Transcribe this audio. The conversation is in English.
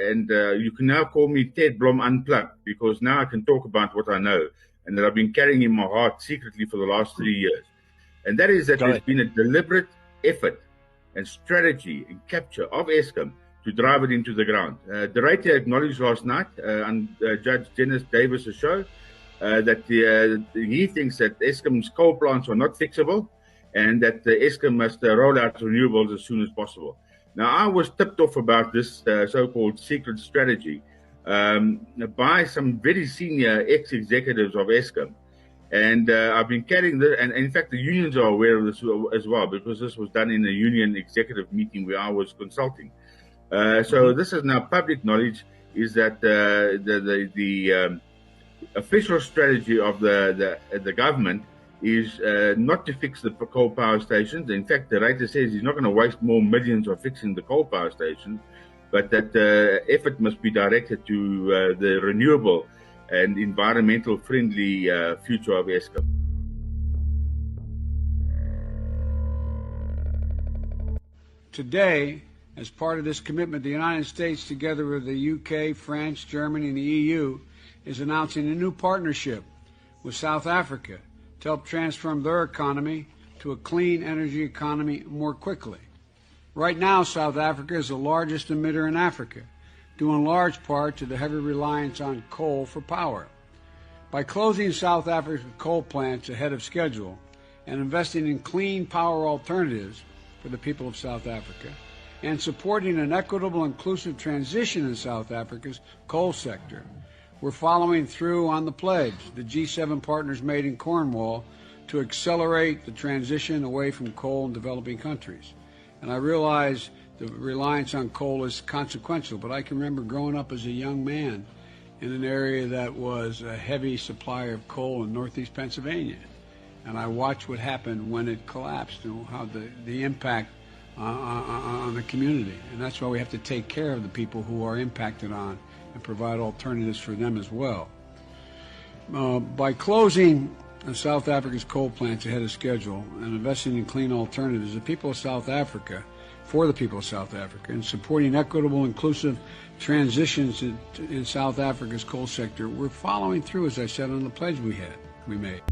and you can now call me Ted Blom Unplugged, because now I can talk about what I know and that I've been carrying in my heart secretly for the last 3 years. And that is that there's been a deliberate effort and strategy and capture of Eskom to drive it into the ground. De Ruyter acknowledged last night on Judge Dennis Davis' show that he thinks that Eskom's coal plants are not fixable and that Eskom must roll out renewables as soon as possible. Now, I was tipped off about this so-called secret strategy by some very senior ex-executives of Eskom. And I've been carrying this, and in fact, the unions are aware of this as well, because this was done in a union executive meeting where I was consulting. So this is now public knowledge, is that the official strategy of the government is not to fix the coal power stations. In fact, the writer says he's not going to waste more millions on fixing the coal power stations, but that effort must be directed to the renewable and environmental friendly future of Eskom. Today, as part of this commitment, the United States, together with the UK, France, Germany, and the EU, is announcing a new partnership with South Africa to help transform their economy to a clean energy economy more quickly. Right now, South Africa is the largest emitter in Africa, due in large part to the heavy reliance on coal for power. By closing South Africa's coal plants ahead of schedule and investing in clean power alternatives for the people of South Africa, and supporting an equitable, inclusive transition in South Africa's coal sector, we're following through on the pledge the G7 partners made in Cornwall to accelerate the transition away from coal in developing countries. And I realize the reliance on coal is consequential, but I can remember growing up as a young man in an area that was a heavy supplier of coal in northeast Pennsylvania. And I watched what happened when it collapsed and how the impact on the community. And that's why we have to take care of the people who are impacted on and provide alternatives for them as well. By closing South Africa's coal plants ahead of schedule and investing in clean alternatives, the people of South Africa, for the people of South Africa, and supporting equitable, inclusive transitions in South Africa's coal sector, we're following through, as I said, on the pledge we made.